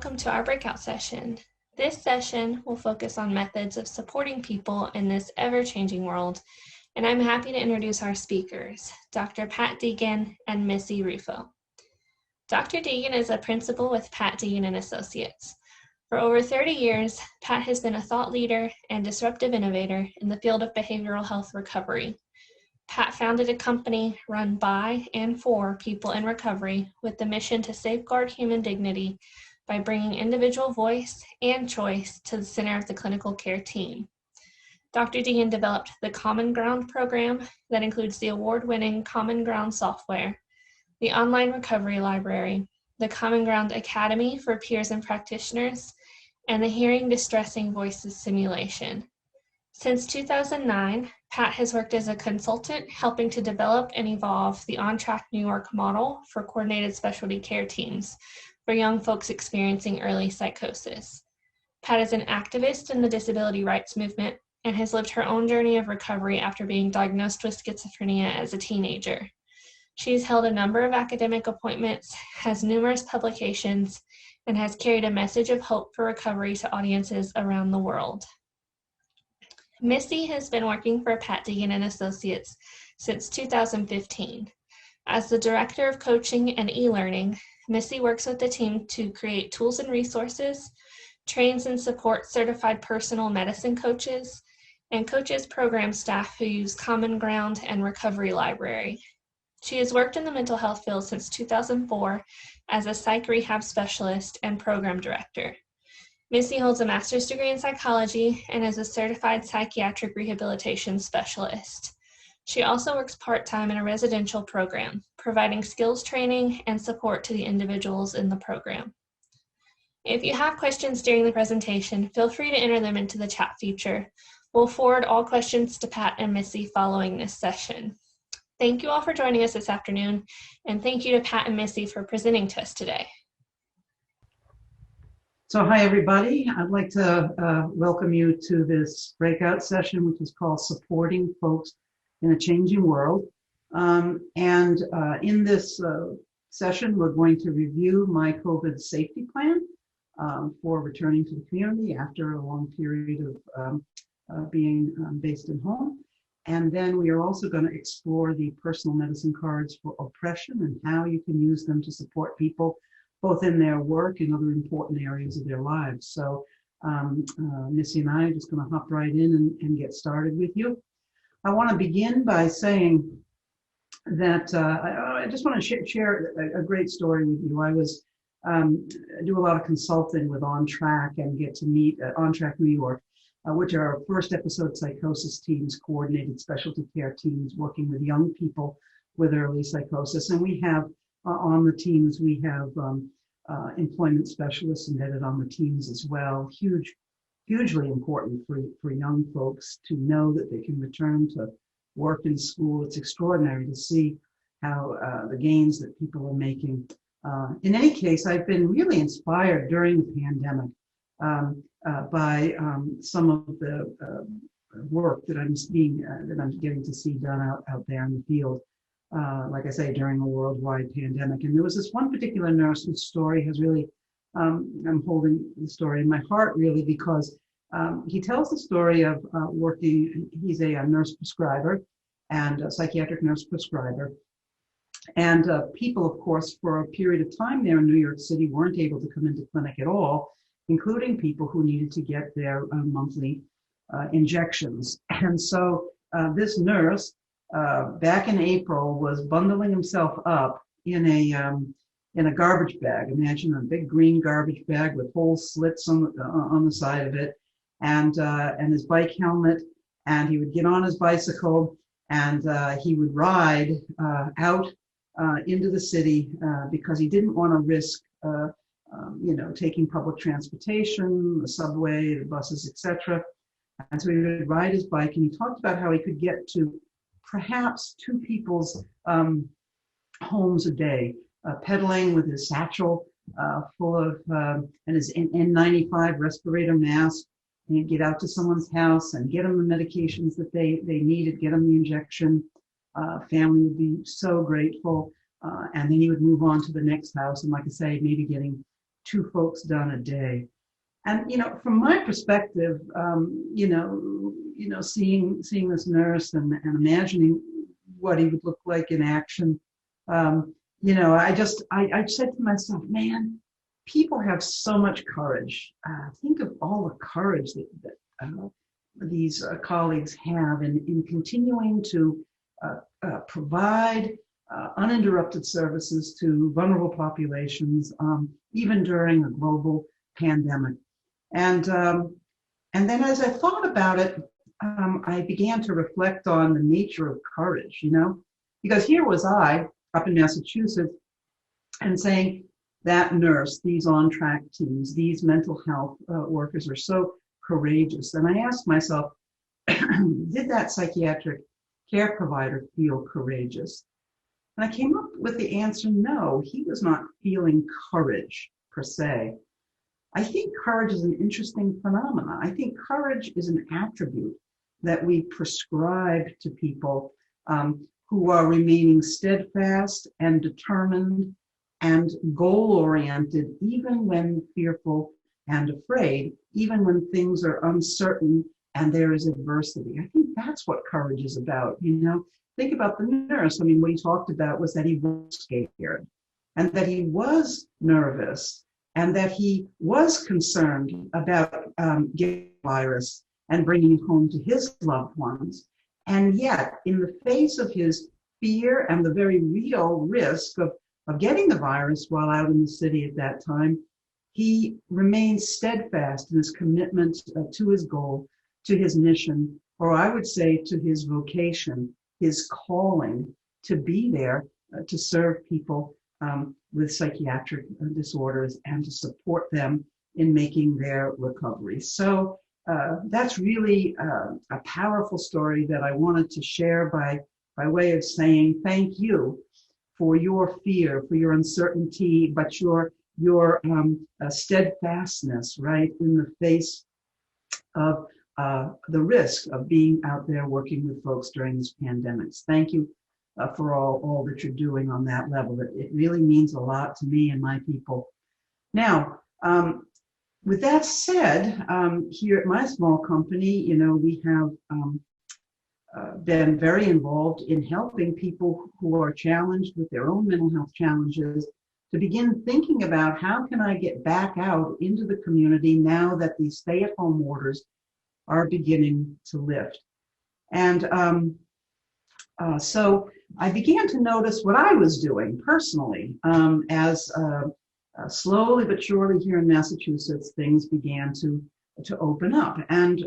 welcome to our breakout session. This session will focus on methods of supporting people in this ever-changing world, and I'm happy to introduce our speakers, Dr. Pat Deegan and Missy Rufo. Dr. Deegan is a principal with Pat Deegan and Associates. For over 30 years, Pat has been a thought leader and disruptive innovator in the field of behavioral health recovery. Pat founded a company run by and for people in recovery with the mission to safeguard human dignity by bringing individual voice and choice to the center of the clinical care team. Dr. Deegan developed the Common Ground program that includes the award-winning Common Ground software, the online recovery library, the Common Ground Academy for peers and practitioners, and the Hearing Distressing Voices simulation. Since 2009, Pat has worked as a consultant helping to develop and evolve the On Track New York model for coordinated specialty care teams for young folks experiencing early psychosis. Pat is an activist in the disability rights movement and has lived her own journey of recovery after being diagnosed with schizophrenia as a teenager. She's held a number of academic appointments, has numerous publications, and has carried a message of hope for recovery to audiences around the world. Missy has been working for Pat Deegan and Associates since 2015. As the Director of Coaching and E-Learning, Missy works with the team to create tools and resources, trains and supports certified personal medicine coaches, and coaches program staff who use Common Ground and Recovery Library. She has worked in the mental health field since 2004 as a psych rehab specialist and program director. Missy holds a master's degree in psychology and is a certified psychiatric rehabilitation specialist. She also works part-time in a residential program, providing skills training and support to the individuals in the program. If you have questions during the presentation, feel free to enter them into the chat feature. We'll forward all questions to Pat and Missy following this session. Thank you all for joining us this afternoon, and thank you to Pat and Missy for presenting to us today. So hi everybody, I'd like to welcome you to this breakout session, which is called Supporting Folks in a Changing World. In this session, we're going to review my COVID safety plan for returning to the community after a long period of being based at home. And then we are also going to explore the personal medicine cards for oppression and how you can use them to support people both in their work and other important areas of their lives. So Missy and I are just going to hop right in and get started with you. I want to begin by saying that I just want to share a great story with you. I do a lot of consulting with On Track and get to meet On Track New York, which are our first episode psychosis teams, coordinated specialty care teams working with young people with early psychosis. And we have on the teams, we have employment specialists embedded on the teams as well. Hugely important for young folks to know that they can return to work and school. It's extraordinary to see how the gains that people are making. In any case, I've been really inspired during the pandemic by some of the work that I'm getting to see done out there in the field. Like I say, during a worldwide pandemic. And there was this one particular nurse whose story has really, I'm holding the story in my heart really because he tells the story of working, he's a nurse prescriber and a psychiatric nurse prescriber. And people, of course, for a period of time there in New York City weren't able to come into clinic at all, including people who needed to get their monthly injections. And so this nurse, back in April, was bundling himself up in a garbage bag. Imagine a big green garbage bag with whole slits on the side of it, and his bike helmet. And he would get on his bicycle and he would ride out into the city because he didn't want to risk, taking public transportation, the subway, the buses, etc. And so he would ride his bike, and he talked about how he could get to perhaps 2 people's homes a day, pedaling with his satchel full of, and his N95 respirator mask, and he'd get out to someone's house and get them the medications that they needed, get them the injection. Family would be so grateful. And then he would move on to the next house. And like I say, maybe getting 2 folks done a day. And from my perspective, seeing this nurse and imagining what he would look like in action, I said to myself, man, people have so much courage. Think of all the courage that these colleagues have in continuing to provide uninterrupted services to vulnerable populations, even during a global pandemic. And then as I thought about it, I began to reflect on the nature of courage, because here was I up in Massachusetts and saying that nurse, these on-track teams, these mental health workers are so courageous. And I asked myself, did that psychiatric care provider feel courageous? And I came up with the answer, no, he was not feeling courage per se. I think courage is an interesting phenomenon. I think courage is an attribute that we prescribe to people who are remaining steadfast and determined and goal-oriented, even when fearful and afraid, even when things are uncertain and there is adversity. I think that's what courage is about, Think about the nurse. I mean, what he talked about was that he was scared and that he was nervous and that he was concerned about getting the virus and bringing it home to his loved ones. And yet, in the face of his fear and the very real risk of getting the virus while out in the city at that time, he remained steadfast in his commitment to his goal, to his mission, or I would say to his vocation, his calling to be there to serve people with psychiatric disorders and to support them in making their recovery. So that's really a powerful story that I wanted to share by way of saying thank you for your fear, for your uncertainty, but your steadfastness, right, in the face of the risk of being out there working with folks during this pandemic. Thank you for all that you're doing on that level. It really means a lot to me and my people. Now, with that said, here at my small company, we have been very involved in helping people who are challenged with their own mental health challenges to begin thinking about how can I get back out into the community now that these stay-at-home orders are beginning to lift. And so I began to notice what I was doing personally as slowly but surely here in Massachusetts, things began to open up. And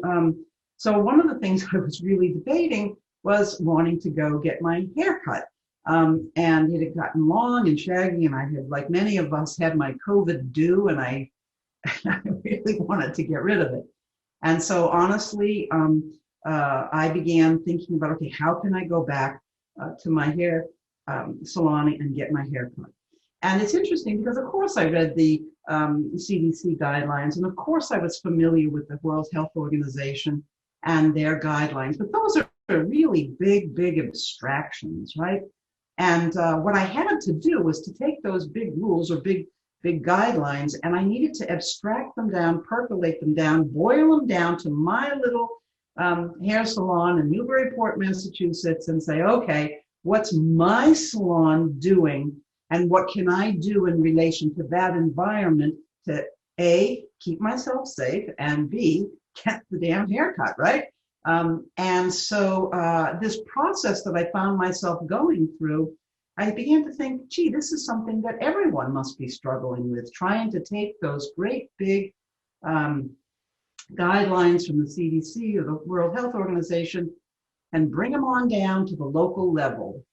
so one of the things I was really debating was wanting to go get my hair cut. And it had gotten long and shaggy, and I had, like many of us, had my COVID due, and I really wanted to get rid of it. And so honestly, I began thinking about, okay, how can I go back to my hair salon and get my hair cut? And it's interesting because, of course, I read the CDC guidelines, and of course I was familiar with the World Health Organization and their guidelines, but those are really big abstractions, right? And what I had to do was to take those big rules or big guidelines, and I needed to abstract them down, percolate them down, boil them down to my little hair salon in Newburyport, Massachusetts, and say, okay, what's my salon doing, and what can I do in relation to that environment to A, keep myself safe, and B, get the damn haircut, right? And so this process that I found myself going through, I began to think, gee, this is something that everyone must be struggling with, trying to take those great big guidelines from the CDC or the World Health Organization and bring them on down to the local level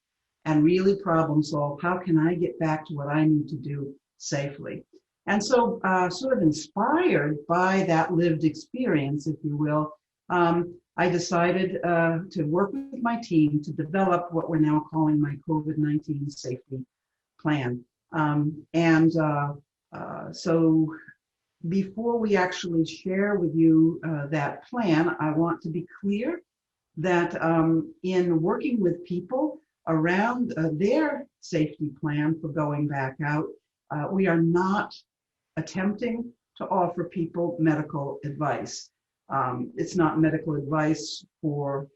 and really problem solve. How can I get back to what I need to do safely? And so sort of inspired by that lived experience, if you will, I decided to work with my team to develop what we're now calling my COVID-19 safety plan. So before we actually share with you that plan, I want to be clear that in working with people around their safety plan for going back out, we are not attempting to offer people medical advice. It's not medical advice for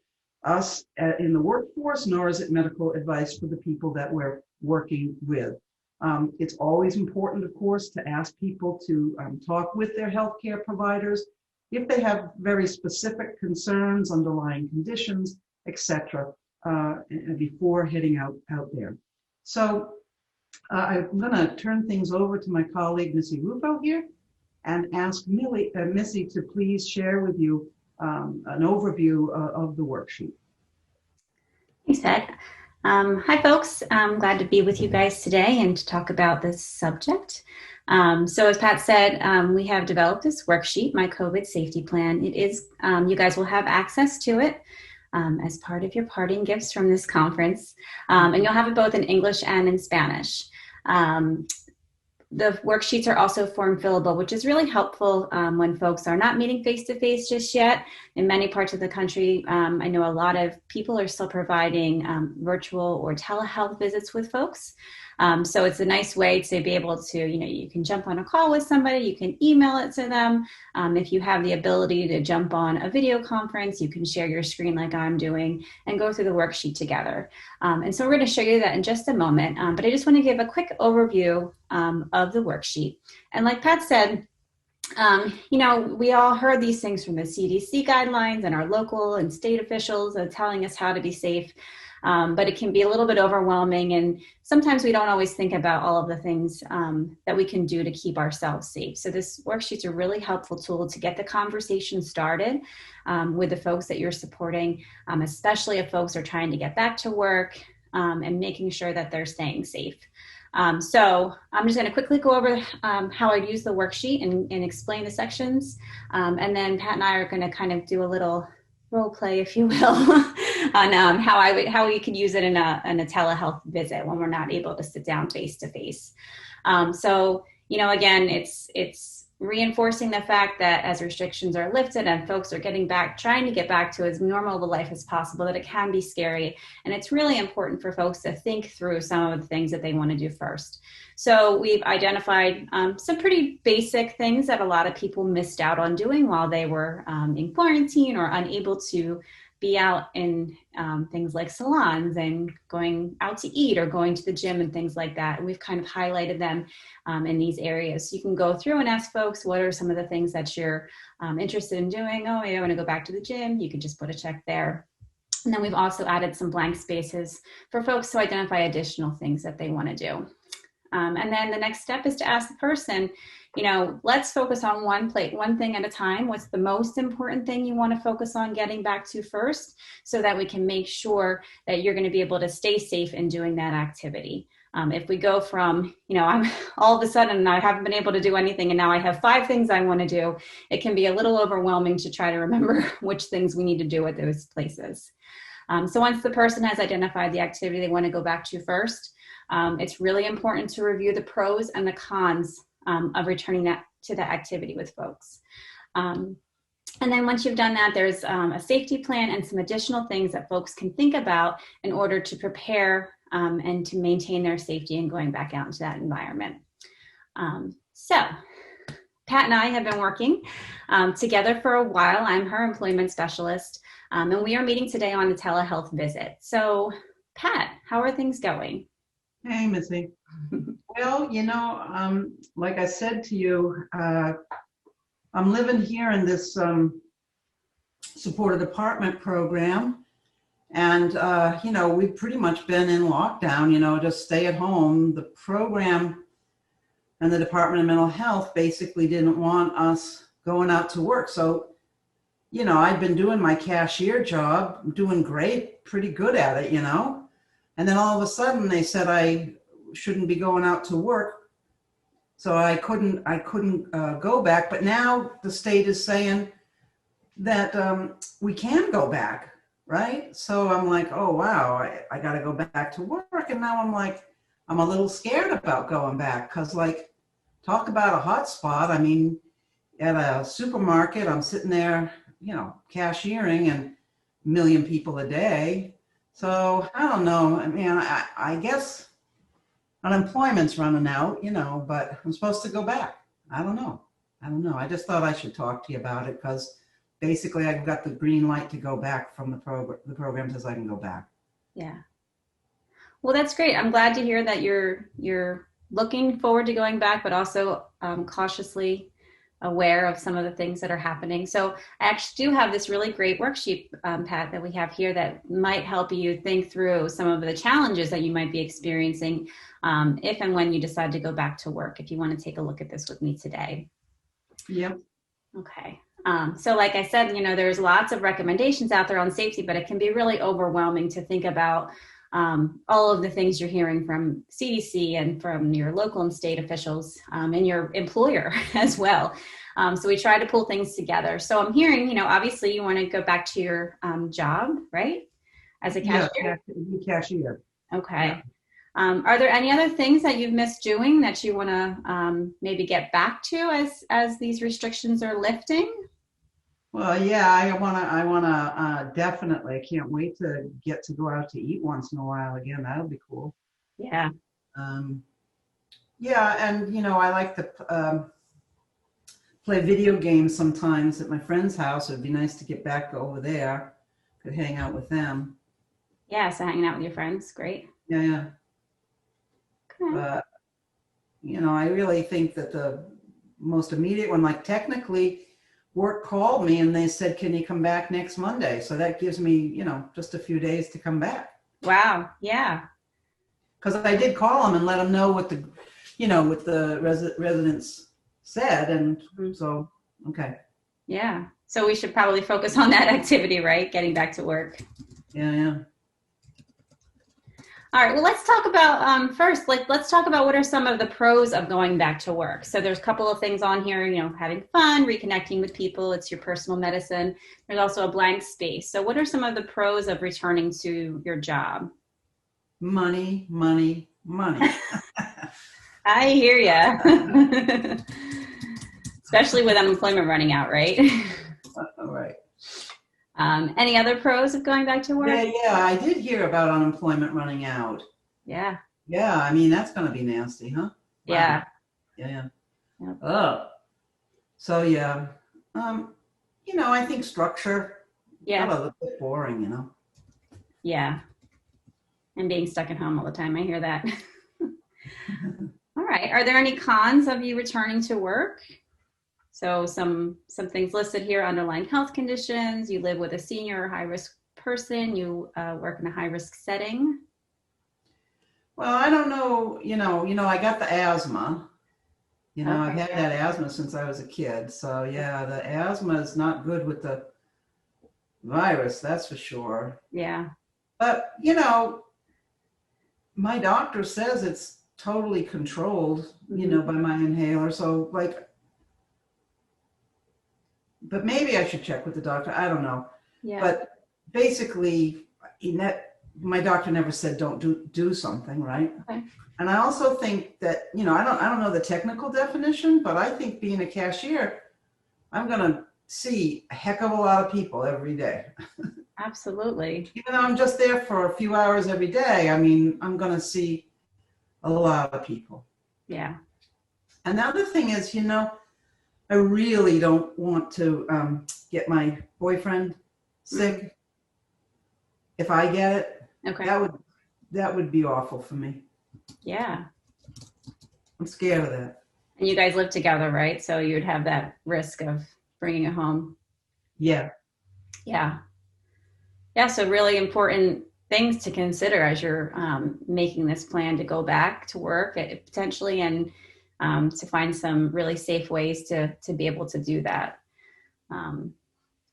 us in the workforce, nor is it medical advice for the people that we're working with. It's always important, of course, to ask people to talk with their healthcare providers if they have very specific concerns, underlying conditions, etc., before heading out there. So I'm going to turn things over to my colleague, Missy Rufo here, and ask Missy to please share with you an overview of the worksheet. Thanks, Pat. Hi, folks. I'm glad to be with you guys today and to talk about this subject. So as Pat said, we have developed this worksheet, my COVID safety plan. It is, you guys will have access to it as part of your parting gifts from this conference. And you'll have it both in English and in Spanish. The worksheets are also form fillable, which is really helpful when folks are not meeting face-to-face just yet. In many parts of the country, I know a lot of people are still providing virtual or telehealth visits with folks. So it's a nice way to be able to, you can jump on a call with somebody, you can email it to them. If you have the ability to jump on a video conference, you can share your screen like I'm doing and go through the worksheet together. And so we're going to show you that in just a moment, but I just want to give a quick overview of the worksheet. And like Pat said, we all heard these things from the CDC guidelines and our local and state officials telling us how to be safe. But it can be a little bit overwhelming, and sometimes we don't always think about all of the things that we can do to keep ourselves safe. So this worksheet's a really helpful tool to get the conversation started with the folks that you're supporting, especially if folks are trying to get back to work and making sure that they're staying safe. So I'm just going to quickly go over how I'd use the worksheet and explain the sections. And then Pat and I are going to kind of do a little role play, if you will, on how we could use it in a telehealth visit when we're not able to sit down face to face. So, again, it's reinforcing the fact that as restrictions are lifted and folks are trying to get back to as normal of a life as possible, that it can be scary. And it's really important for folks to think through some of the things that they want to do first. So we've identified some pretty basic things that a lot of people missed out on doing while they were in quarantine or unable to be out in things like salons and going out to eat or going to the gym and things like that. And we've kind of highlighted them in these areas. So you can go through and ask folks, what are some of the things that you're interested in doing? Oh, maybe I want to go back to the gym. You can just put a check there. And then we've also added some blank spaces for folks to identify additional things that they want to do. And then the next step is to ask the person, let's focus on one thing at a time. What's the most important thing you want to focus on getting back to first, so that we can make sure that you're going to be able to stay safe in doing that activity. If we go from, I'm all of a sudden I haven't been able to do anything and now I have 5 things I want to do, it can be a little overwhelming to try to remember which things we need to do at those places. So once the person has identified the activity they want to go back to first, it's really important to review the pros and the cons of returning to that activity with folks. And then once you've done that, there's a safety plan and some additional things that folks can think about in order to prepare and to maintain their safety and going back out into that environment. So Pat and I have been working together for a while. I'm her employment specialist, and we are meeting today on a telehealth visit. So Pat, how are things going? Hey, Missy. Well, like I said to you, I'm living here in this supported apartment program. And, we've pretty much been in lockdown, just stay at home. The program and the Department of Mental Health basically didn't want us going out to work. So, I've been doing my cashier job, doing great, pretty good at it, And then all of a sudden they said I shouldn't be going out to work. So I couldn't go back. But now the state is saying that we can go back, right? So I'm like, oh, wow, I got to go back to work. And now I'm like, I'm a little scared about going back because, talk about a hot spot. I mean, at a supermarket, I'm sitting there, cashiering and 1 million people a day. So I don't know. I mean, I guess unemployment's running out, but I'm supposed to go back. I don't know. I don't know. I just thought I should talk to you about it because basically I've got the green light to go back from the program says I can go back. Yeah. Well, that's great. I'm glad to hear that you're looking forward to going back, but also cautiously aware of some of the things that are happening. So I actually do have this really great worksheet, Pat, that we have here that might help you think through some of the challenges that you might be experiencing if and when you decide to go back to work, if you want to take a look at this with me today. Yep. Okay. So like I said, there's lots of recommendations out there on safety, but it can be really overwhelming to think about all of the things you're hearing from CDC and from your local and state officials and your employer as well. So we try to pull things together. So I'm hearing, obviously you want to go back to your job, right? As a cashier? Yeah, cashier. Okay. Yeah. Are there any other things that you've missed doing that you want to maybe get back to as these restrictions are lifting? Well, yeah, I wanna definitely. I can't wait to get to go out to eat once in a while again. That'll be cool. Yeah. Yeah, and I like to play video games sometimes at my friend's house. It'd be nice to get back over there, could hang out with them. Yeah, so hanging out with your friends, great. Yeah. Okay. But I really think that the most immediate one, like technically, work called me and they said, "Can you come back next Monday?" So that gives me, just a few days to come back. Wow. Yeah. Because I did call them and let them know what the residents said, and so okay. Yeah. So we should probably focus on that activity, right? Getting back to work. Yeah. All right, well, let's talk about first, let's talk about what are some of the pros of going back to work. So there's a couple of things on here, having fun, reconnecting with people, it's your personal medicine. There's also a blank space. So what are some of the pros of returning to your job? Money. I hear ya. Especially with unemployment running out, right? All right. Any other pros of going back to work? Yeah, I did hear about unemployment running out. Yeah. Yeah, I mean, that's going to be nasty, huh? Yeah. Wow. Yeah. Yep. Oh. So, yeah. I think structure. Yeah. A little bit boring, Yeah. And being stuck at home all the time. I hear that. All right. Are there any cons of you returning to work? So some things listed here: underlying health conditions, you live with a senior or high risk person, you work in a high risk setting. Well, I don't know, I got the asthma. Okay. I've had that asthma since I was a kid. So yeah, the asthma is not good with the virus, that's for sure. Yeah. But, my doctor says it's totally controlled, by my inhaler. So but maybe I should check with the doctor. I don't know. Yeah. But basically, my doctor never said don't do something, right? Okay. And I also think that, I don't know the technical definition, but I think being a cashier, I'm going to see a heck of a lot of people every day. Absolutely. Even though I'm just there for a few hours every day, I mean, I'm going to see a lot of people. Yeah. And the other thing is, I really don't want to get my boyfriend sick. If I get it, Okay. that would be awful for me. Yeah. I'm scared of that. And you guys live together, right? So you'd have that risk of bringing it home. Yeah. Yeah. Yeah. So really important things to consider as you're making this plan to go back to work potentially, and to find some really safe ways to be able to do that.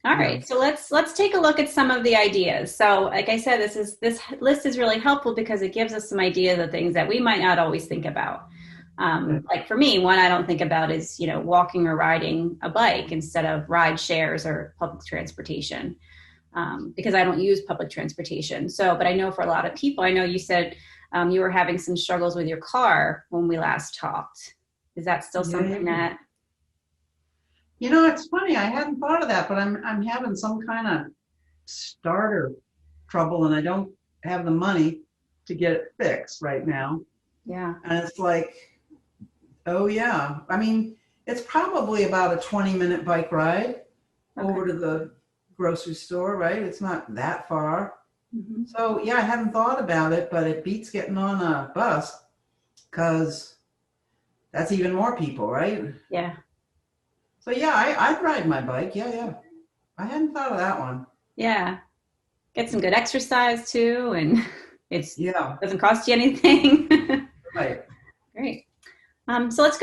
All right, so let's take a look at some of the ideas. So like I said, this list is really helpful because it gives us some ideas of things that we might not always think about. Like for me, one I don't think about is, walking or riding a bike instead of ride shares or public transportation, because I don't use public transportation. So, but I know for a lot of people, I know you said you were having some struggles with your car when we last talked. Is that still something that? It's funny. I hadn't thought of that, but I'm having some kind of starter trouble, and I don't have the money to get it fixed right now. Yeah. And it's like, oh yeah. I mean, It's probably about a 20-minute bike ride over Okay. to the grocery store, right? It's not that far. Mhm. So yeah, I hadn't thought about it, but it beats getting on a bus because that's even more people, right? Yeah. So yeah, I'd ride my bike. Yeah, yeah. I hadn't thought of that one. Yeah. Get some good exercise too, and it's Yeah, doesn't cost you anything. right. Great. So let's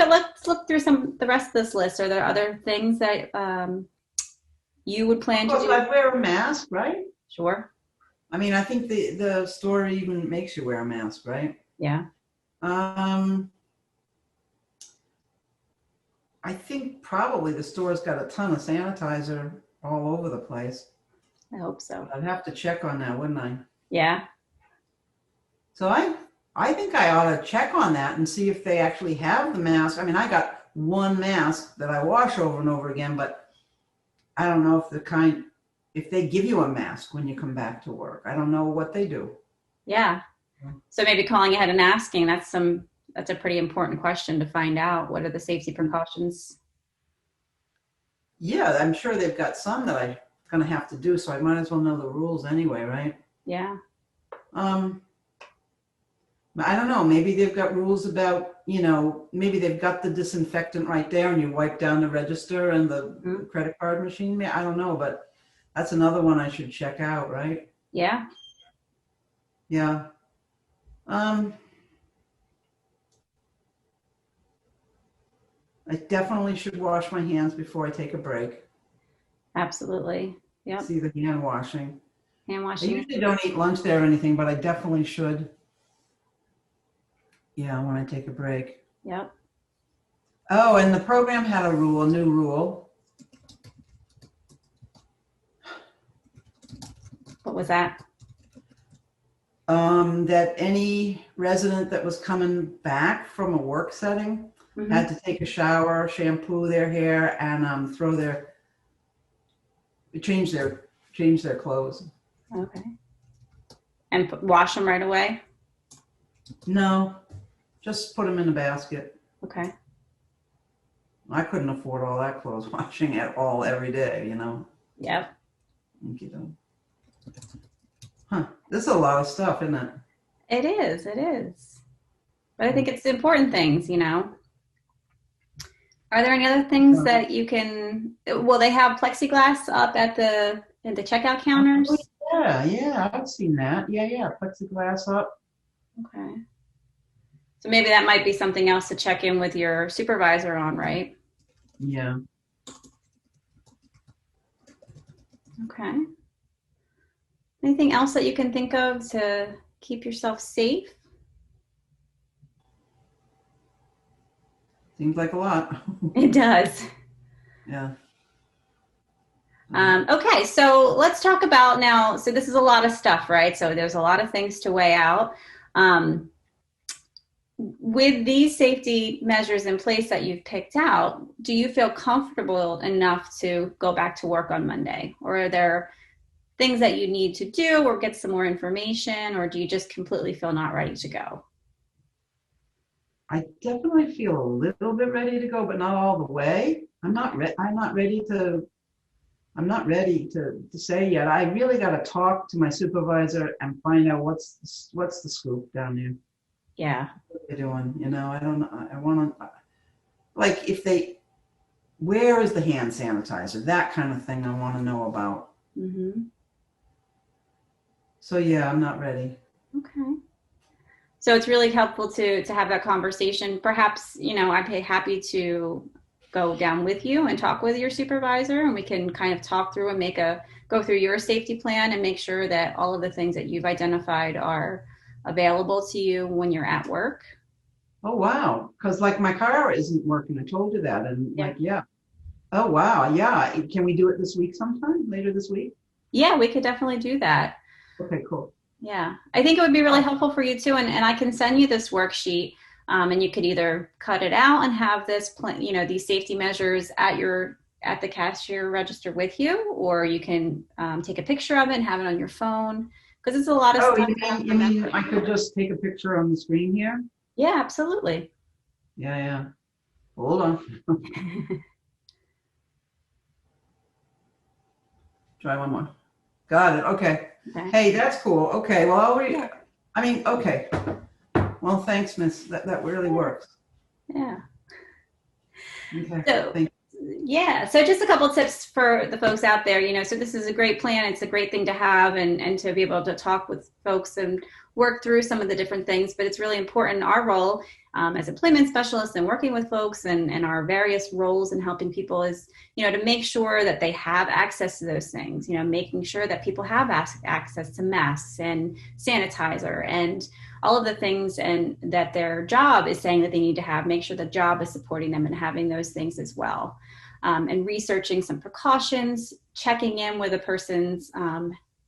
look through the rest of this list. Are there other things that you would Of plan to course, do? I'd wear a mask, right? Sure. I mean, I think the store even makes you wear a mask, right? Yeah. Um, I think probably the store's got a ton of sanitizer all over the place. I hope so. But I'd have to check on that, wouldn't I? Yeah. So I think I ought to check on that and see if they actually have the mask. I mean, I got one mask that I wash over and over again, but I don't know if they give you a mask when you come back to work. I don't know what they do. Yeah. So maybe calling ahead and asking, that's a pretty important question to find out. What are the safety precautions? Yeah, I'm sure they've got some that I'm gonna have to do, so I might as well know the rules anyway, right? Yeah. Um, I don't know, maybe they've got rules about, maybe they've got the disinfectant right there and you wipe down the register and the credit card machine. I don't know, but that's another one I should check out, right? Yeah. Yeah. I definitely should wash my hands before I take a break. Absolutely. Yep. See the hand washing. Hand I washing. usually don't eat lunch there or anything, but I definitely should. Yeah, when I take a break. Yep. Oh, and the program had a new rule. What was that? That any resident that was coming back from a work setting Mm-hmm. had to take a shower, shampoo their hair, and change their clothes. Okay. And wash them right away? No, just put them in a basket. Okay. I couldn't afford all that clothes washing at all every day, Yep. Huh. This is a lot of stuff, isn't it? It is. It is. But I think it's the important things, Are there any other things that you can, well, they have plexiglass up at the checkout counters? Oh, yeah, I've seen that. Yeah, plexiglass up. Okay. So maybe that might be something else to check in with your supervisor on, right? Yeah. Okay. Anything else that you can think of to keep yourself safe? Seems like a lot. It does. Yeah. Okay, so let's talk about now. So this is a lot of stuff, right? So there's a lot of things to weigh out. With these safety measures in place that you've picked out, do you feel comfortable enough to go back to work on Monday? Or are there things that you need to do or get some more information, or do you just completely feel not ready to go? I definitely feel a little bit ready to go, but not all the way. I'm not ready to say yet. I really got to talk to my supervisor and find out what's the scoop down there. Yeah. What they're doing, I don't know. I want to, like, where is the hand sanitizer? That kind of thing I want to know about. Mm-hmm. So yeah, I'm not ready. Okay. So it's really helpful to have that conversation. Perhaps, I'd be happy to go down with you and talk with your supervisor, and we can kind of talk through and go through your safety plan and make sure that all of the things that you've identified are available to you when you're at work. Oh, wow. Because like my car isn't working. I told you that. And Yeah. Oh, wow. Yeah. Can we do it this week sometime, later this week? Yeah, we could definitely do that. Okay, cool. Yeah, I think it would be really helpful for you too. And I can send you this worksheet, and you could either cut it out and have this, these safety measures at the cashier register with you, or you can take a picture of it and have it on your phone, because it's a lot of stuff. You mean I could just take a picture on the screen here? Yeah, absolutely. Yeah. Hold on. Try one more. Got it. Okay. Hey, that's cool. Okay. Well, okay. Well, thanks, Miss. That really works. Yeah. Okay. So, yeah. So just a couple of tips for the folks out there, so this is a great plan. It's a great thing to have and to be able to talk with folks and work through some of the different things, but it's really important our role as employment specialists and working with folks and our various roles in helping people is, to make sure that they have access to those things, making sure that people have access to masks and sanitizer and all of the things and that their job is saying that they need to have, make sure the job is supporting them and having those things as well. And researching some precautions, checking in with a person's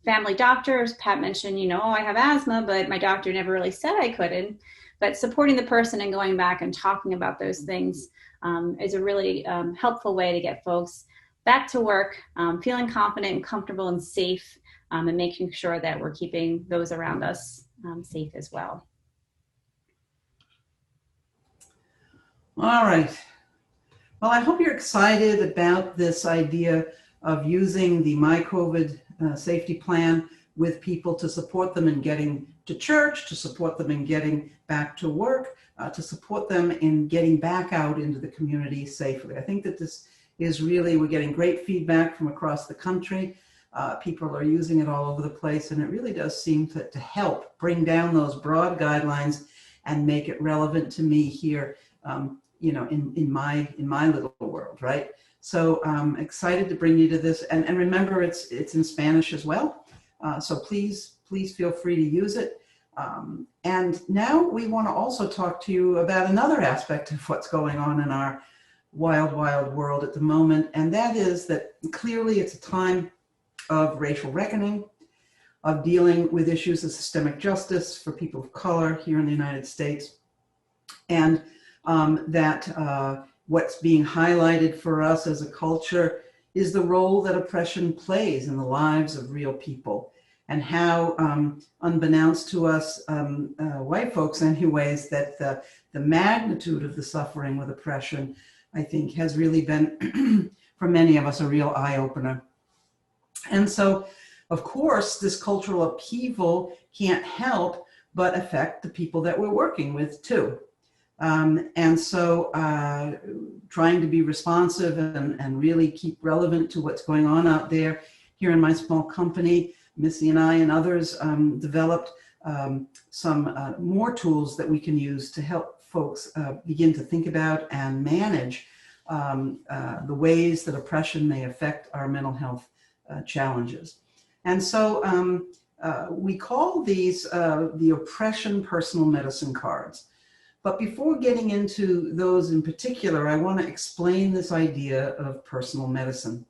family doctors. Pat mentioned, I have asthma, but my doctor never really said I couldn't. But supporting the person and going back and talking about those things is a really helpful way to get folks back to work, feeling confident and comfortable and safe, and making sure that we're keeping those around us safe as well. All right. Well, I hope you're excited about this idea of using the My COVID safety plan with people to support them in getting to church, to support them in getting back to work, to support them in getting back out into the community safely. I think that this is really, we're getting great feedback from across the country. People are using it all over the place, and it really does seem to help bring down those broad guidelines and make it relevant to me here, in my little world, right? So I'm excited to bring you to this, and remember it's in Spanish as well. So please feel free to use it. And now we want to also talk to you about another aspect of what's going on in our wild, wild world at the moment, and that is that clearly it's a time of racial reckoning, of dealing with issues of systemic justice for people of color here in the United States, and that what's being highlighted for us as a culture is the role that oppression plays in the lives of real people, and how, unbeknownst to us white folks anyways, that the magnitude of the suffering with oppression, I think, has really been, for many of us, a real eye-opener. And so, of course, this cultural upheaval can't help but affect the people that we're working with too. And so trying to be responsive and really keep relevant to what's going on out there. Here in my small company, Missy and I and others developed some more tools that we can use to help folks begin to think about and manage the ways that oppression may affect our mental health challenges. And so we call these the oppression personal medicine cards. But before getting into those in particular, I want to explain this idea of personal medicine.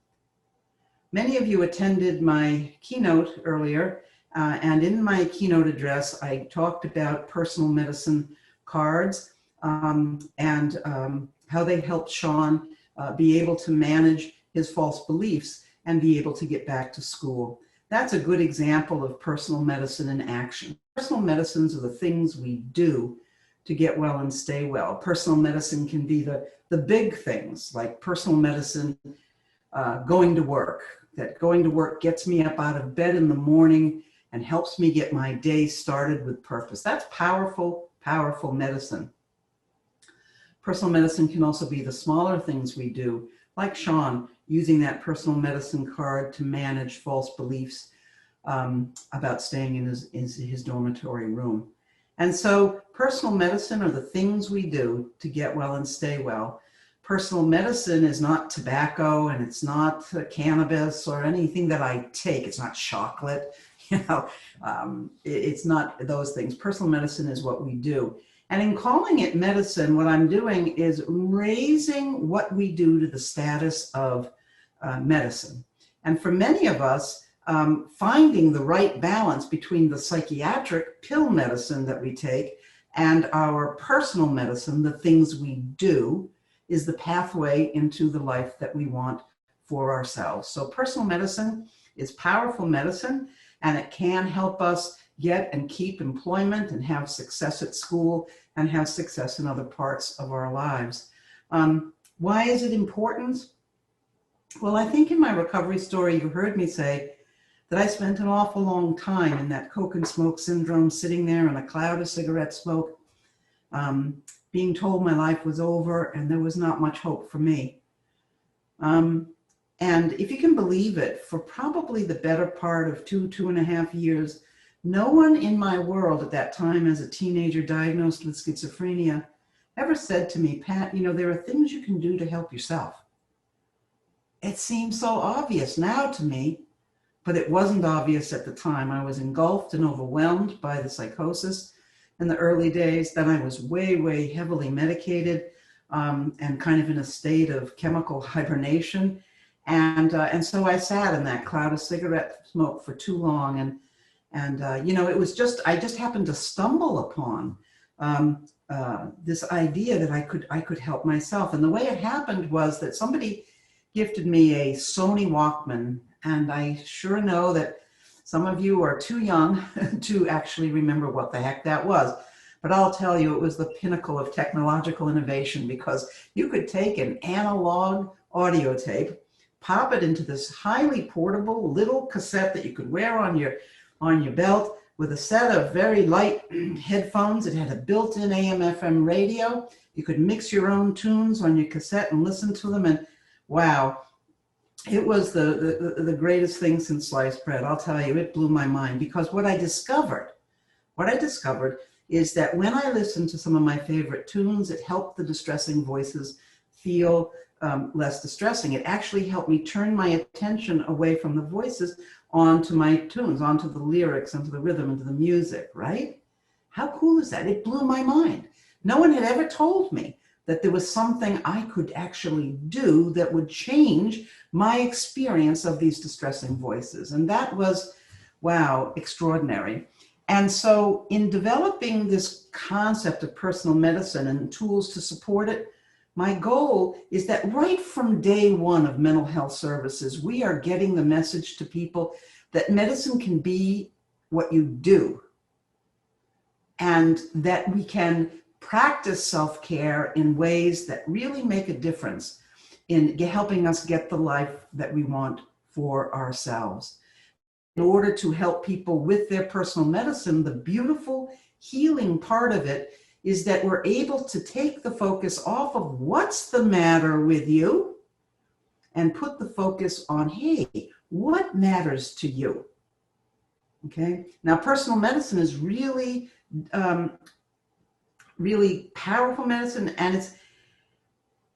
Many of you attended my keynote earlier, and in my keynote address, I talked about personal medicine cards and how they helped Sean be able to manage his false beliefs and be able to get back to school. That's a good example of personal medicine in action. Personal medicines are the things we do to get well and stay well. Personal medicine can be the big things, like personal medicine, going to work. That going to work gets me up out of bed in the morning and helps me get my day started with purpose. That's powerful, powerful medicine. Personal medicine can also be the smaller things we do, like Sean, using that personal medicine card to manage false beliefs about staying in his dormitory room. And so personal medicine are the things we do to get well and stay well. Personal medicine is not tobacco, and it's not cannabis or anything that I take. It's not chocolate, it's not those things. Personal medicine is what we do. And in calling it medicine, what I'm doing is raising what we do to the status of medicine. And for many of us, finding the right balance between the psychiatric pill medicine that we take and our personal medicine, the things we do, is the pathway into the life that we want for ourselves. So personal medicine is powerful medicine, and it can help us get and keep employment and have success at school and have success in other parts of our lives. Why is it important? Well, I think in my recovery story, you heard me say that I spent an awful long time in that coke and smoke syndrome, sitting there in a cloud of cigarette smoke, being told my life was over and there was not much hope for me. And if you can believe it, for probably the better part of 2.5 years, no one in my world at that time as a teenager diagnosed with schizophrenia ever said to me, Pat, you know, there are things you can do to help yourself. It seems so obvious now to me, but it wasn't obvious at the time. I was engulfed and overwhelmed by the psychosis in the early days. Then I was way, way heavily medicated and kind of in a state of chemical hibernation. And so I sat in that cloud of cigarette smoke for too long. And you know, it was just, I just happened to stumble upon this idea that I could help myself. And the way it happened was that somebody gifted me a Sony Walkman. And I sure know that some of you are too young to actually remember what the heck that was. But I'll tell you, it was the pinnacle of technological innovation, because you could take an analog audio tape, pop it into this highly portable little cassette that you could wear on your belt with a set of very light headphones. It had a built-in AM/FM radio. You could mix your own tunes on your cassette and listen to them. And wow, it was the greatest thing since sliced bread. I'll tell you, it blew my mind, because what I discovered is that when I listened to some of my favorite tunes, it helped the distressing voices feel less distressing. It actually helped me turn my attention away from the voices onto my tunes, onto the lyrics, onto the rhythm, into the music, right? How cool is that? It blew my mind. No one had ever told me that there was something I could actually do that would change my experience of these distressing voices. And that was, wow, extraordinary. And so in developing this concept of personal medicine and tools to support it, my goal is that right from day one of mental health services, we are getting the message to people that medicine can be what you do, and that we can practice self-care in ways that really make a difference in helping us get the life that we want for ourselves. In order to help people with their personal medicine, the beautiful healing part of it is that we're able to take the focus off of what's the matter with you and put the focus on, hey, what matters to you? Okay. Now, personal medicine is really, really powerful medicine, and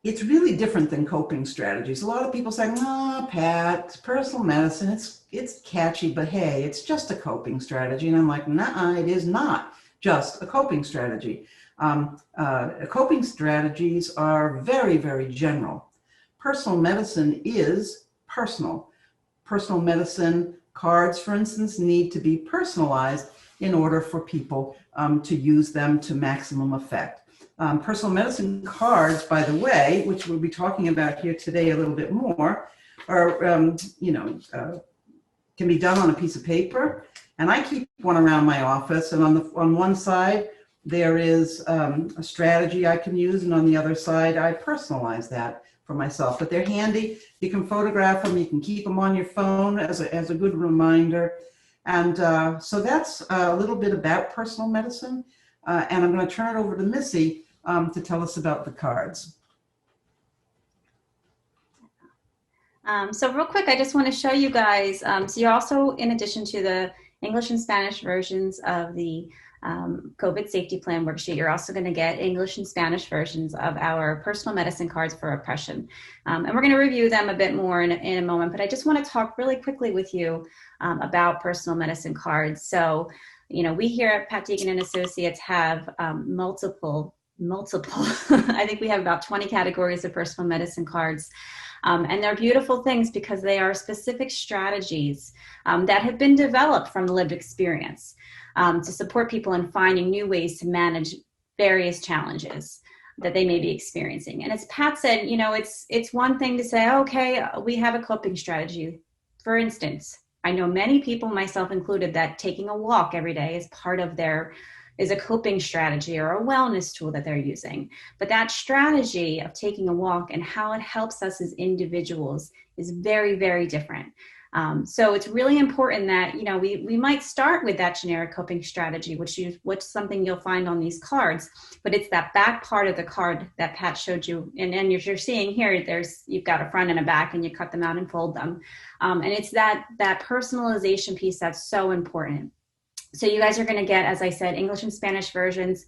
it's really different than coping strategies. A lot of people say, "Oh, Pat, personal medicine, it's catchy, but hey, it's just a coping strategy." And I'm like, "Nah, it is not just a coping strategy." Coping strategies are very, very general. Personal medicine is personal. Personal medicine cards, for instance, need to be personalized in order for people to use them to maximum effect. Personal medicine cards, by the way, which we'll be talking about here today a little bit more, are, can be done on a piece of paper. And I keep one around my office, and on one side, there is a strategy I can use, and on the other side, I personalize that for myself. But they're handy. You can photograph them. You can keep them on your phone as a good reminder. And so that's a little bit about personal medicine. And I'm going to turn it over to Missy to tell us about the cards. So real quick, I just want to show you guys, so you're also, in addition to the English and Spanish versions of the COVID safety plan worksheet, you're also going to get English and Spanish versions of our personal medicine cards for oppression. And we're going to review them a bit more in a moment, but I just want to talk really quickly with you about personal medicine cards. So, you know, we here at Pat Deegan and Associates have multiple, I think we have about 20 categories of personal medicine cards. And they're beautiful things because they are specific strategies that have been developed from lived experience to support people in finding new ways to manage various challenges that they may be experiencing. And as Pat said, you know, it's one thing to say, okay, we have a coping strategy. For instance, I know many people, myself included, that taking a walk every day is part of their is a coping strategy or a wellness tool that they're using. But that strategy of taking a walk and how it helps us as individuals is very, very different. So it's really important that, we might start with that generic coping strategy, which is something you'll find on these cards, but it's that back part of the card that Pat showed you. And then you're seeing here, you've got a front and a back, and you cut them out and fold them. And it's that personalization piece that's so important. So you guys are going to get, as I said, English and Spanish versions.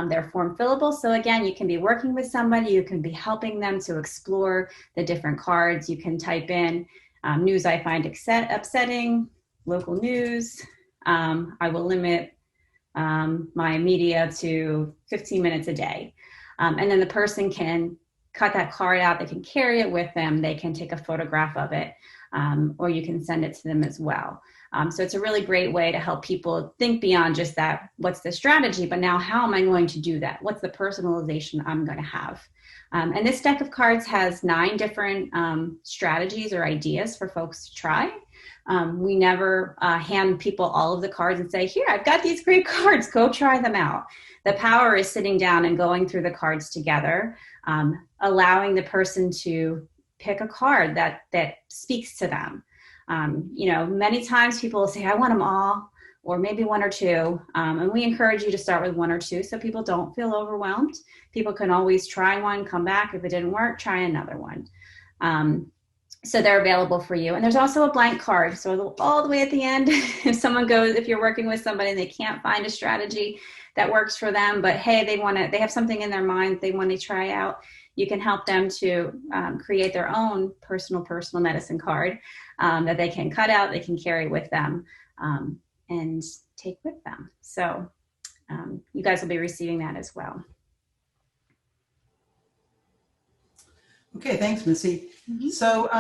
They're form fillable. So again, you can be working with somebody, you can be helping them to explore the different cards. You can type in news I find upsetting, local news. I will limit my media to 15 minutes a day. And then the person can cut that card out. They can carry it with them. They can take a photograph of it, or you can send it to them as well. So it's a really great way to help people think beyond just that, what's the strategy, but now how am I going to do that? What's the personalization I'm going to have? And this deck of cards has 9 different strategies or ideas for folks to try. We never hand people all of the cards and say, here, I've got these great cards, go try them out. The power is sitting down and going through the cards together, allowing the person to pick a card that speaks to them. Many times people will say, I want them all, or maybe 1 or 2. And we encourage you to start with 1 or 2 so people don't feel overwhelmed. People can always try one, come back. If it didn't work, try another one. So they're available for you. And there's also a blank card. So all the way at the end, if you're working with somebody and they can't find a strategy that works for them, but hey, they have something in their mind they want to try out, you can help them to create their own personal medicine card that they can cut out, they can carry with them and take with them. So you guys will be receiving that as well. Okay, thanks, Missy. Mm-hmm. So,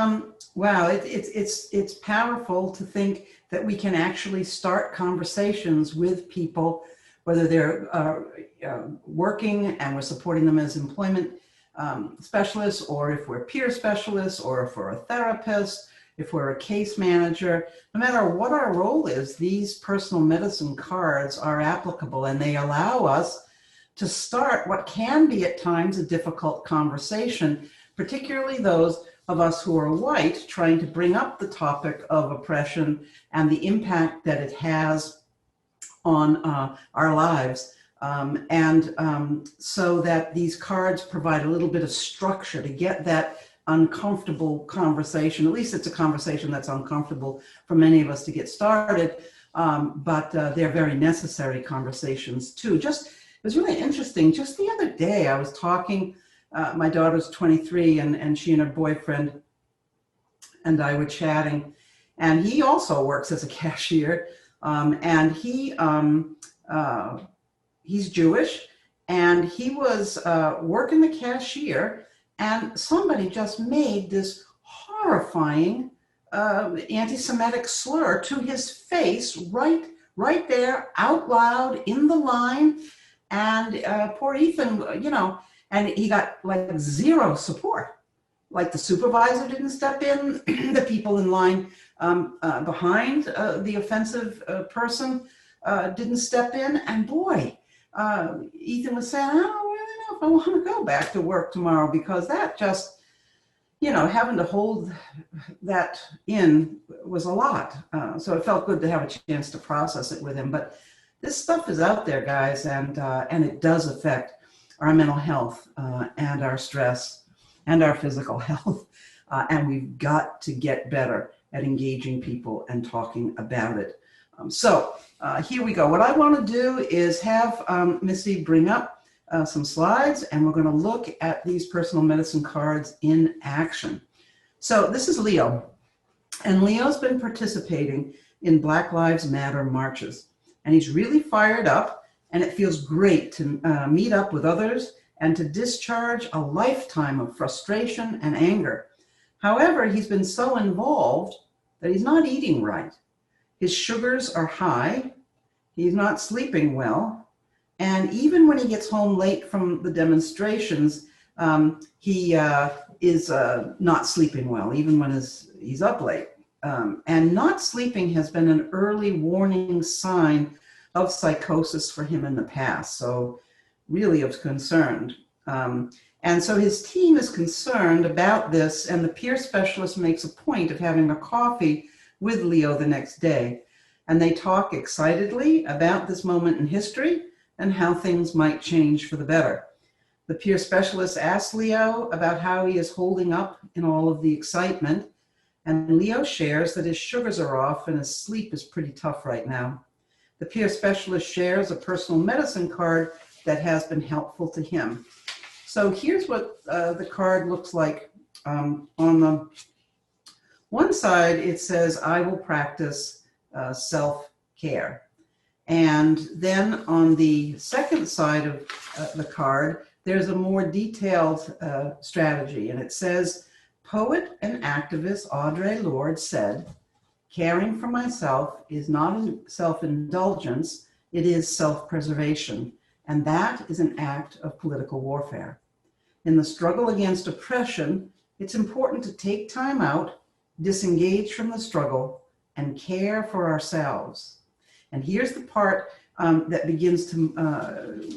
wow, it's powerful to think that we can actually start conversations with people, whether they're working and we're supporting them as employment specialists, or if we're peer specialists, or if we're a therapist, if we're a case manager. No matter what our role is, these personal medicine cards are applicable, and they allow us to start what can be at times a difficult conversation, particularly those of us who are white, trying to bring up the topic of oppression and the impact that it has on our lives. So that these cards provide a little bit of structure to get that uncomfortable conversation. At least it's a conversation that's uncomfortable for many of us to get started, but they're very necessary conversations too. It was really interesting. Just the other day, I was talking, my daughter's 23, and she and her boyfriend and I were chatting, and he also works as a cashier, and he's Jewish, and he was working the cashier, and somebody just made this horrifying anti-Semitic slur to his face right there, out loud, in the line. And poor Ethan, and he got like zero support. Like the supervisor didn't step in, the people in line behind the offensive person didn't step in, and boy, Ethan was saying, I don't really know if I want to go back to work tomorrow, because that just, having to hold that in was a lot. So it felt good to have a chance to process it with him. But this stuff is out there, guys, and it does affect our mental health and our stress and our physical health. And we've got to get better at engaging people and talking about it. So here we go. What I want to do is have Missy bring up some slides, and we're going to look at these personal medicine cards in action. So this is Leo, and Leo's been participating in Black Lives Matter marches, and he's really fired up, and it feels great to meet up with others and to discharge a lifetime of frustration and anger. However, he's been so involved that he's not eating right. His sugars are high, he's not sleeping well, and even when he gets home late from the demonstrations, he is not sleeping well, even when he's up late. And not sleeping has been an early warning sign of psychosis for him in the past, so really of concern. And so his team is concerned about this, and the peer specialist makes a point of having a coffee with Leo the next day. And they talk excitedly about this moment in history and how things might change for the better. The peer specialist asks Leo about how he is holding up in all of the excitement, and Leo shares that his sugars are off and his sleep is pretty tough right now. The peer specialist shares a personal medicine card that has been helpful to him. So here's what the card looks like. On the one side, it says, I will practice self-care. And then on the second side of the card, there's a more detailed strategy. And it says, poet and activist Audre Lorde said, caring for myself is not self-indulgence, it is self-preservation. And that is an act of political warfare. In the struggle against oppression, it's important to take time out, disengage from the struggle, and care for ourselves. And here's the part that begins to,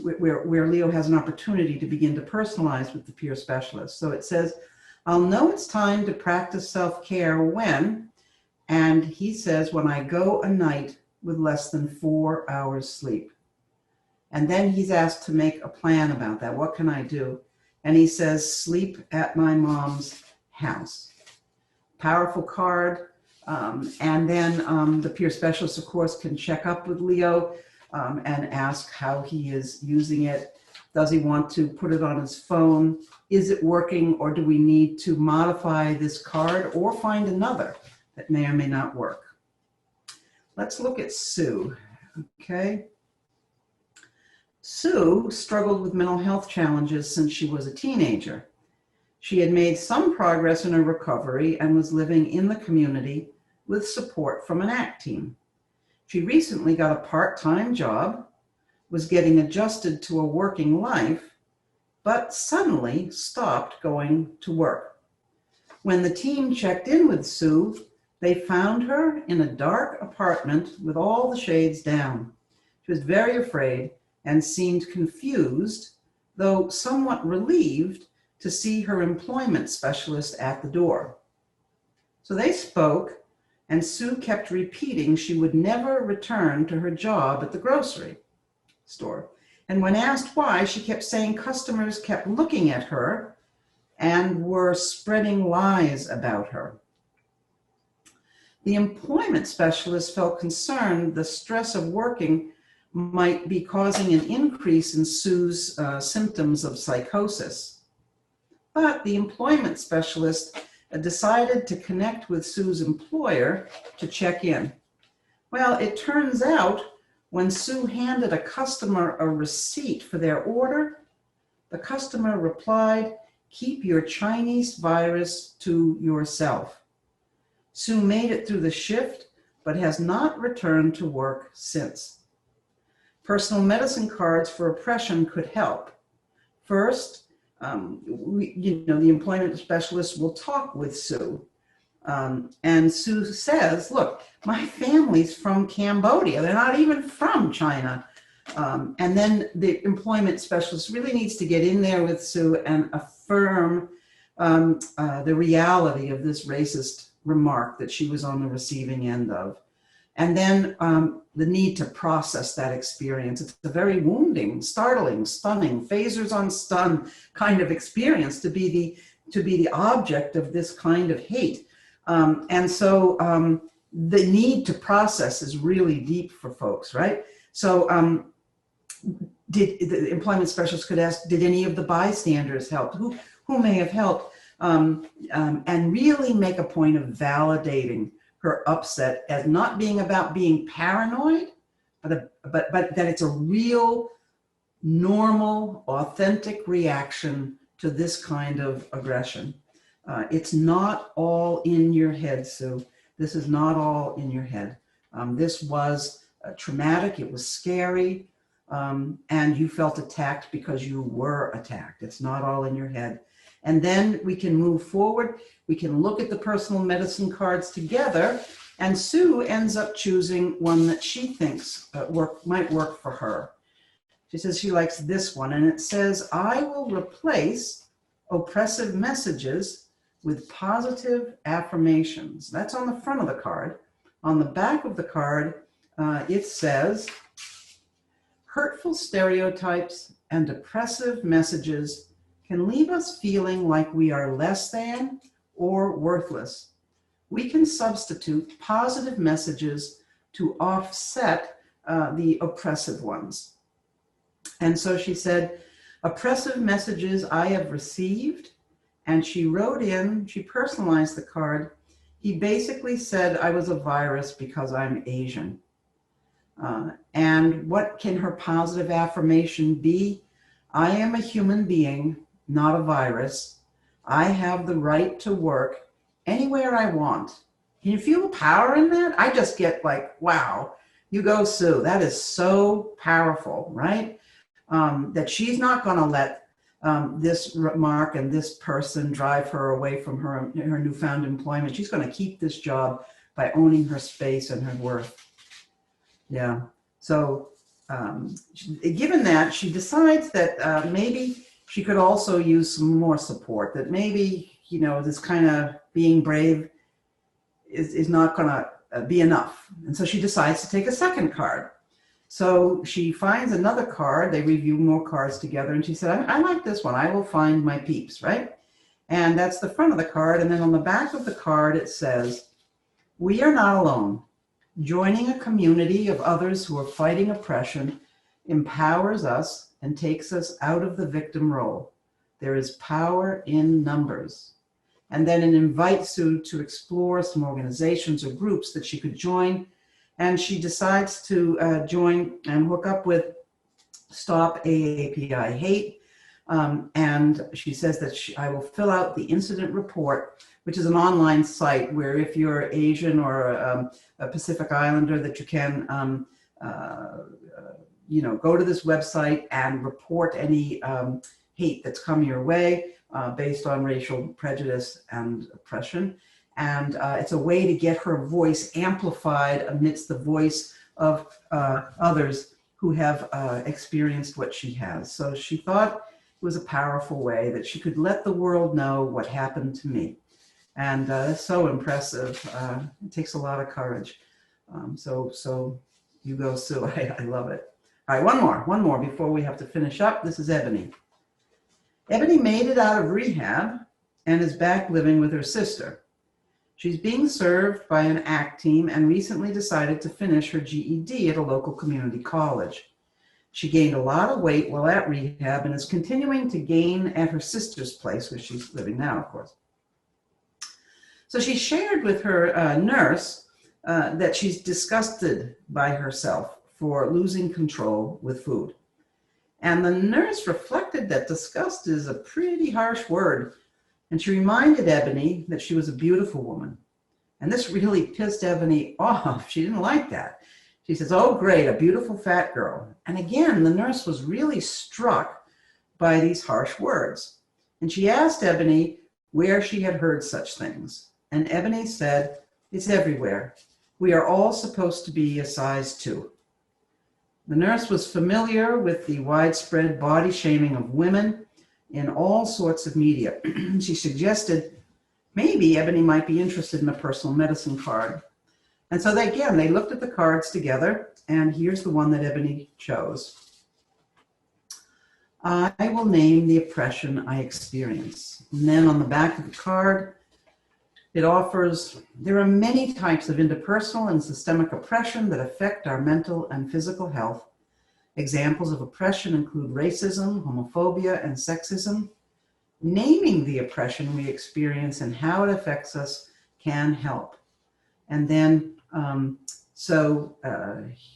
where Leo has an opportunity to begin to personalize with the peer specialist. So it says, I'll know it's time to practice self-care when, and he says, when I go a night with less than 4 hours sleep. And then he's asked to make a plan about that. What can I do? And he says, sleep at my mom's house. Powerful card. And then the peer specialist, of course, can check up with Leo and ask how he is using it. Does he want to put it on his phone? Is it working, or do we need to modify this card or find another that may or may not work? Let's look at Sue, okay? Sue struggled with mental health challenges since she was a teenager. She had made some progress in her recovery and was living in the community with support from an ACT team. She recently got a part-time job, was getting adjusted to a working life, but suddenly stopped going to work. When the team checked in with Sue, they found her in a dark apartment with all the shades down. She was very afraid and seemed confused, though somewhat relieved to see her employment specialist at the door. So they spoke, and Sue kept repeating she would never return to her job at the grocery store. And when asked why, she kept saying customers kept looking at her and were spreading lies about her. The employment specialist felt concerned the stress of working might be causing an increase in Sue's symptoms of psychosis. But the employment specialist decided to connect with Sue's employer to check in. Well, it turns out when Sue handed a customer a receipt for their order, the customer replied, "Keep your Chinese virus to yourself." Sue made it through the shift, but has not returned to work since. Personal medicine cards for oppression could help. First, the employment specialist will talk with Sue. And Sue says, look, my family's from Cambodia. They're not even from China. And then the employment specialist really needs to get in there with Sue and affirm the reality of this racist remark that she was on the receiving end of. And then the need to process that experience. It's a very wounding, startling, stunning, phasers on stun kind of experience to be the object of this kind of hate. And so the need to process is really deep for folks, right? So the employment specialist could ask, did any of the bystanders help? Who may have helped? And really make a point of validating her upset as not being about being paranoid, but that it's a real, normal, authentic reaction to this kind of aggression. It's not all in your head, Sue. This is not all in your head. This was traumatic, it was scary, and you felt attacked because you were attacked. It's not all in your head. And then we can move forward. We can look at the personal medicine cards together And Sue ends up choosing one that she thinks might work for her. She says she likes this one, and it says, I will replace oppressive messages with positive affirmations. That's on the front of the card. On the back of the card, it says, hurtful stereotypes and oppressive messages can leave us feeling like we are less than or worthless. We can substitute positive messages to offset the oppressive ones. And so she said, oppressive messages I have received. And she wrote in, she personalized the card. He basically said I was a virus because I'm Asian. And what can her positive affirmation be? I am a human being, not a virus. I have the right to work anywhere I want. Can you feel the power in that? I just get like, wow, you go, Sue. That is so powerful, right? That she's not going to let this remark and this person drive her away from her newfound employment. She's going to keep this job by owning her space and her worth. Yeah. So given that, she decides that maybe she could also use some more support, that maybe, this kind of being brave is not going to be enough. And so she decides to take a second card. So she finds another card. They review more cards together. And she said, I like this one. I will find my peeps, right? And that's the front of the card. And then on the back of the card, it says, we are not alone. Joining a community of others who are fighting oppression empowers us and takes us out of the victim role. There is power in numbers. And then it invites Sue to explore some organizations or groups that she could join. And she decides to join and hook up with Stop AAPI Hate. And she says that I will fill out the incident report, which is an online site where if you're Asian or a Pacific Islander, that you can go to this website and report any hate that's come your way based on racial prejudice and oppression. And it's a way to get her voice amplified amidst the voice of others who have experienced what she has. So she thought it was a powerful way that she could let the world know what happened to me. And it's so impressive. It takes a lot of courage. So you go, Sue. I love it. All right, one more before we have to finish up. This is Ebony. Ebony made it out of rehab and is back living with her sister. She's being served by an ACT team and recently decided to finish her GED at a local community college. She gained a lot of weight while at rehab and is continuing to gain at her sister's place, where she's living now, of course. So she shared with her nurse that she's disgusted by herself for losing control with food. And the nurse reflected that disgust is a pretty harsh word. And she reminded Ebony that she was a beautiful woman. And this really pissed Ebony off. She didn't like that. She says, oh, great, a beautiful fat girl. And again, the nurse was really struck by these harsh words. And she asked Ebony where she had heard such things. And Ebony said, it's everywhere. We are all supposed to be a size 2. The nurse was familiar with the widespread body shaming of women in all sorts of media. She suggested maybe Ebony might be interested in a personal medicine card. And so they looked at the cards together, and here's the one that Ebony chose. I will name the oppression I experience. And then on the back of the card, it offers, there are many types of interpersonal and systemic oppression that affect our mental and physical health. Examples of oppression include racism, homophobia, and sexism. Naming the oppression we experience and how it affects us can help. And then,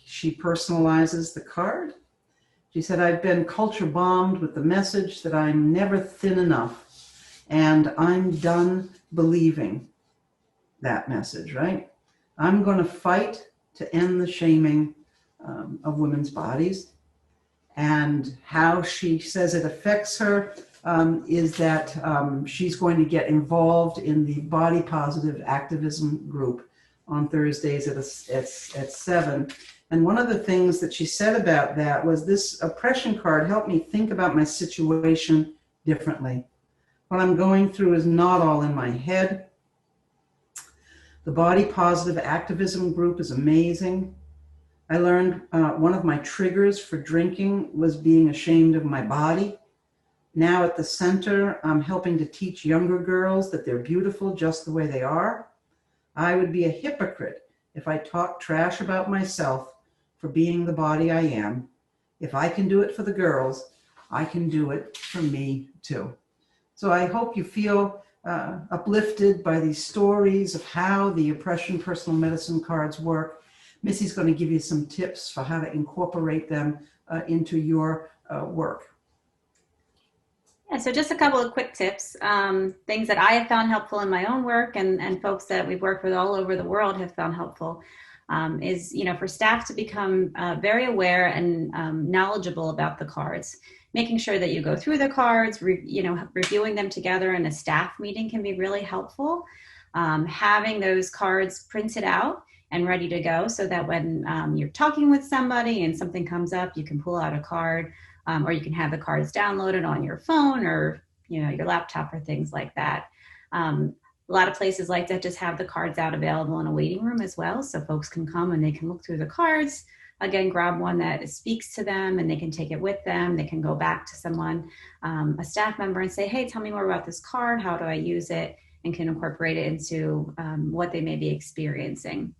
she personalizes the card. She said, I've been culture bombed with the message that I'm never thin enough, and I'm done believing that message, right? I'm going to fight to end the shaming of women's bodies. And how she says it affects her is that she's going to get involved in the body positive activism group on Thursdays at 7. And one of the things that she said about that was this oppression card helped me think about my situation differently. What I'm going through is not all in my head. The body positive activism group is amazing. I learned one of my triggers for drinking was being ashamed of my body. Now at the center, I'm helping to teach younger girls that they're beautiful just the way they are. I would be a hypocrite if I talked trash about myself for being the body I am. If I can do it for the girls, I can do it for me too. So I hope you feel uplifted by these stories of how the oppression personal medicine cards work. Missy's going to give you some tips for how to incorporate them into your work. Yeah, so just a couple of quick tips, things that I have found helpful in my own work and folks that we've worked with all over the world have found helpful is, for staff to become very aware and knowledgeable about the cards, making sure that you go through the cards, reviewing them together in a staff meeting can be really helpful. Having those cards printed out and ready to go so that when you're talking with somebody and something comes up, you can pull out a card. Or you can have the cards downloaded on your phone or your laptop or things like that. A lot of places like to just have the cards out available in a waiting room as well, so folks can come and they can look through the cards. Again, grab one that speaks to them and they can take it with them. They can go back to someone, a staff member, and say, hey, tell me more about this card. How do I use it? And can incorporate it into what they may be experiencing.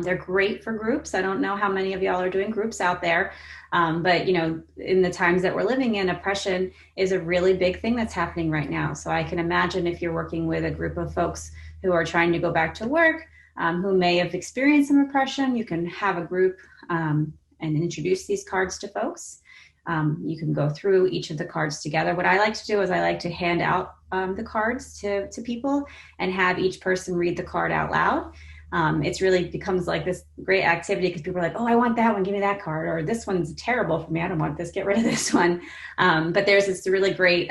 They're great for groups. I don't know how many of y'all are doing groups out there, but in the times that we're living in, oppression is a really big thing that's happening right now. So I can imagine if you're working with a group of folks who are trying to go back to work, who may have experienced some oppression, you can have a group and introduce these cards to folks. You can go through each of the cards together. What I like to do is I like to hand out the cards to people and have each person read the card out loud. It's really becomes like this great activity because people are like, oh, I want that one, give me that card, or this one's terrible for me, I don't want this, get rid of this one. But there's this really great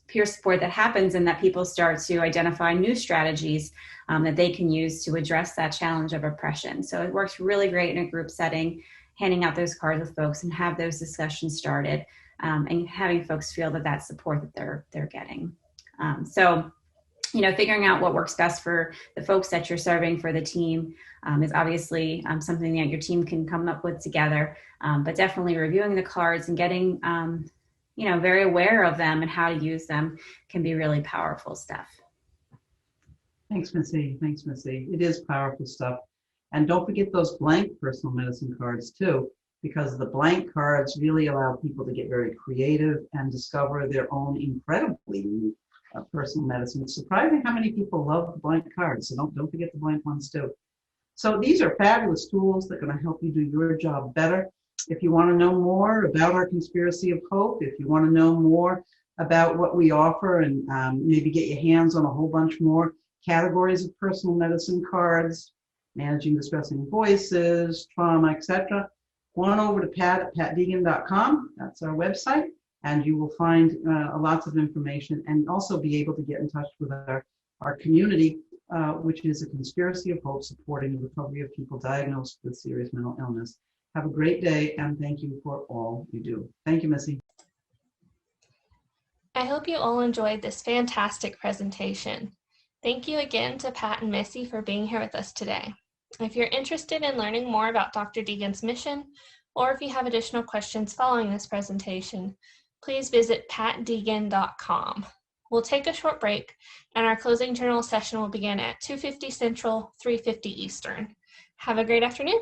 peer support that happens and that people start to identify new strategies that they can use to address that challenge of oppression. So it works really great in a group setting, handing out those cards with folks and have those discussions started and having folks feel that support that they're getting. Figuring out what works best for the folks that you're serving for the team is obviously something that your team can come up with together, but definitely reviewing the cards and getting, very aware of them and how to use them can be really powerful stuff. Thanks, Missy. Thanks, Missy. It is powerful stuff. And don't forget those blank personal medicine cards too, because the blank cards really allow people to get very creative and discover their own incredibly unique personal medicine. It's surprising how many people love the blank cards, so don't forget the blank ones too. So these are fabulous tools that are going to help you do your job better. If you want to know more about our Conspiracy of Hope, if you want to know more about what we offer and maybe get your hands on a whole bunch more categories of personal medicine cards, managing distressing voices, trauma, etc., go on over to pat@patdeegan.com. That's our website. And you will find lots of information and also be able to get in touch with our community, which is a Conspiracy of Hope supporting the recovery of people diagnosed with serious mental illness. Have a great day, and thank you for all you do. Thank you, Missy. I hope you all enjoyed this fantastic presentation. Thank you again to Pat and Missy for being here with us today. If you're interested in learning more about Dr. Deegan's mission, or if you have additional questions following this presentation, please visit patdeegan.com. We'll take a short break, and our closing journal session will begin at 2:50 Central, 3:50 Eastern. Have a great afternoon.